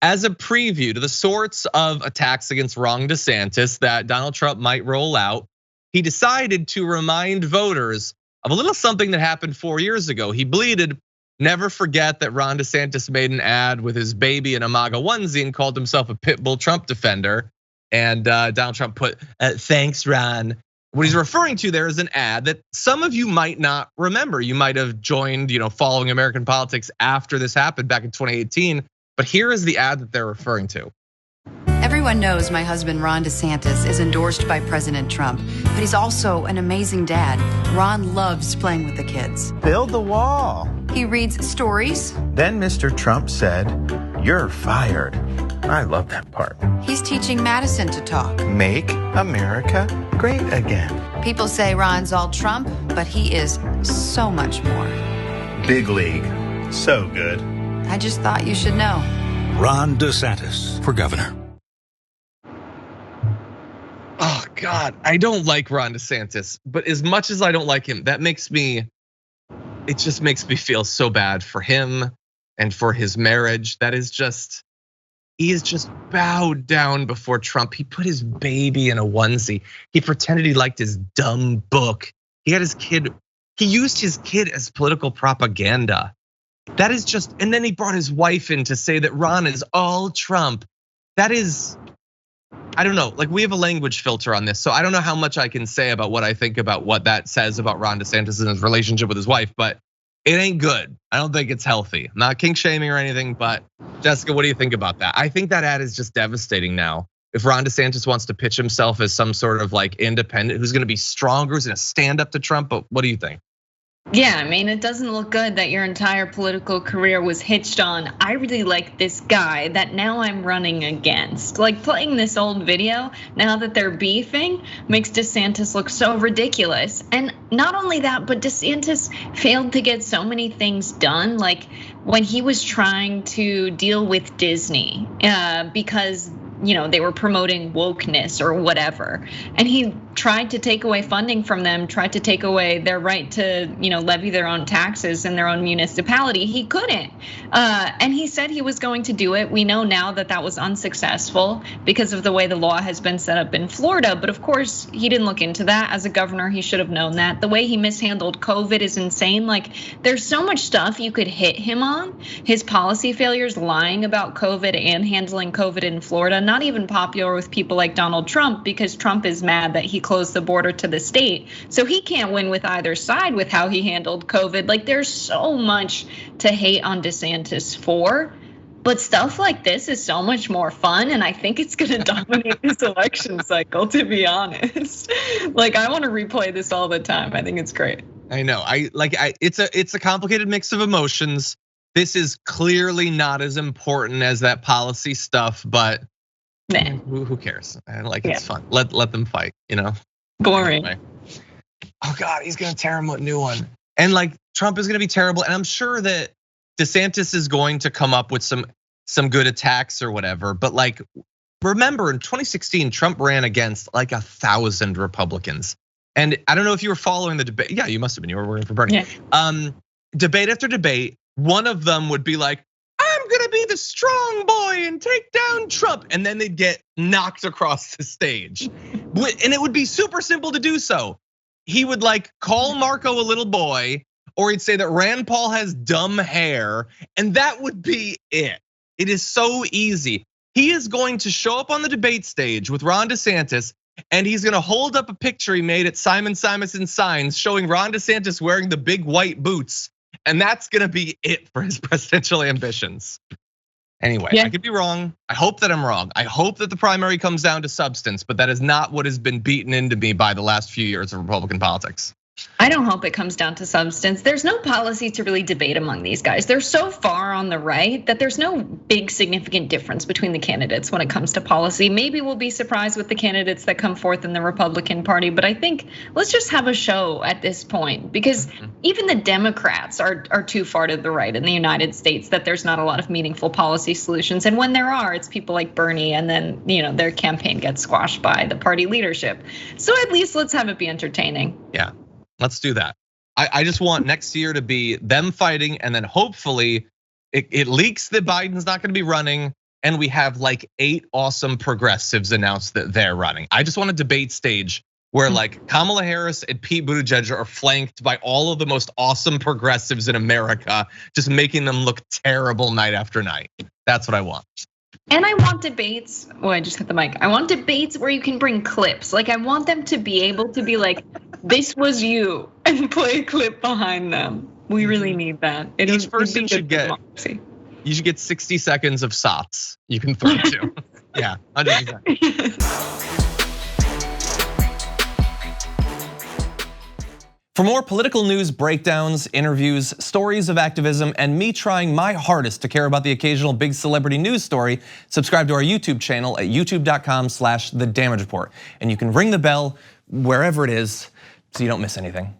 as a preview to the sorts of attacks against Ron DeSantis that Donald Trump might roll out, he decided to remind voters of a little something that happened 4 years ago. He bleated, "Never forget that Ron DeSantis made an ad with his baby in a MAGA onesie and called himself a pit bull Trump defender." And Donald Trump put, "Thanks, Ron." What he's referring to there is an ad that some of you might not remember. You might have joined, following American politics after this happened back in 2018. But here is the ad that they're referring to. Everyone knows my husband, Ron DeSantis, is endorsed by President Trump, but he's also an amazing dad. Ron loves playing with the kids. Build the wall. He reads stories. Then Mr. Trump said, "You're fired." I love that part. He's teaching Madison to talk. Make America great again. People say Ron's all Trump, but he is so much more. Big league. So good. I just thought you should know. Ron DeSantis for governor. Oh God, I don't like Ron DeSantis, but as much as I don't like him, it just makes me feel so bad for him and for his marriage. He is just bowed down before Trump. He put his baby in a onesie. He pretended he liked his dumb book. He used his kid as political propaganda. That is just, and then he brought his wife in to say that Ron is all Trump. That is, I don't know, we have a language filter on this, so I don't know how much I can say about what I think about what that says about Ron DeSantis and his relationship with his wife, but it ain't good. I don't think it's healthy. I'm not kink shaming or anything, but Jessica, what do you think about that? I think that ad is just devastating now. If Ron DeSantis wants to pitch himself as some sort of independent, who's gonna be stronger, who's gonna stand up to Trump, but what do you think? Yeah, I mean, it doesn't look good that your entire political career was hitched on, "I really like this guy that now I'm running against." Playing this old video, now that they're beefing, makes DeSantis look so ridiculous. And not only that, but DeSantis failed to get so many things done. When he was trying to deal with Disney, because they were promoting wokeness or whatever. And he tried to take away funding from them, tried to take away their right to, levy their own taxes in their own municipality. He couldn't. And he said he was going to do it. We know now that that was unsuccessful because of the way the law has been set up in Florida. But of course, he didn't look into that. As a governor, he should have known that. The way he mishandled COVID is insane. There's so much stuff you could hit him on. His policy failures, lying about COVID and handling COVID in Florida, not even popular with people like Donald Trump, because Trump is mad that he closed the border to the state. So he can't win with either side with how he handled COVID. There's so much to hate on DeSantis for, but stuff like this is so much more fun. And I think it's gonna dominate this election cycle, to be honest. I want to replay this all the time. I think it's great. I know, it's a complicated mix of emotions. This is clearly not as important as that policy stuff, but man, who cares? It's fun. Let them fight, Boring. Anyway. Oh God, he's gonna tear him a new one. And Trump is gonna be terrible. And I'm sure that DeSantis is going to come up with some good attacks or whatever. But remember in 2016, Trump ran against 1,000 Republicans. And I don't know if you were following the debate. Yeah, you must have been. You were working for Bernie. Yeah. Debate after debate, one of them would be "I'm gonna be the strong boy and take down Trump," and then they'd get knocked across the stage. And it would be super simple to do so. He would call Marco a little boy, or he'd say that Rand Paul has dumb hair, and that would be it. It is so easy. He is going to show up on the debate stage with Ron DeSantis, and he's gonna hold up a picture he made at Simon Simonson Signs showing Ron DeSantis wearing the big white boots. And that's gonna be it for his presidential ambitions. Anyway, I could be wrong. I hope that I'm wrong. I hope that the primary comes down to substance, but that is not what has been beaten into me by the last few years of Republican politics. I don't hope it comes down to substance. There's no policy to really debate among these guys. They're so far on the right that there's no big significant difference between the candidates when it comes to policy. Maybe we'll be surprised with the candidates that come forth in the Republican Party, but I think let's just have a show at this point, because even the Democrats are too far to the right in the United States that there's not a lot of meaningful policy solutions. And when there are, it's people like Bernie, and then their campaign gets squashed by the party leadership. So at least let's have it be entertaining. Yeah. Let's do that. I just want next year to be them fighting, and then hopefully it leaks that Biden's not gonna be running. and we have like 8 awesome progressives announce that they're running. I just want a debate stage where like Kamala Harris and Pete Buttigieg are flanked by all of the most awesome progressives in America, just making them look terrible night after night. That's what I want. And I want debates. Oh, I just hit the mic. I want debates where you can bring clips. Like I want them to be able to be like, "This was you," and play a clip behind them. We really need that. Each person should get. You should get 60 seconds of sots you can throw to. Yeah, 100%. For more political news breakdowns, interviews, stories of activism, and me trying my hardest to care about the occasional big celebrity news story, subscribe to our YouTube channel at youtube.com/thedamagereport. And you can ring the bell wherever it is so you don't miss anything.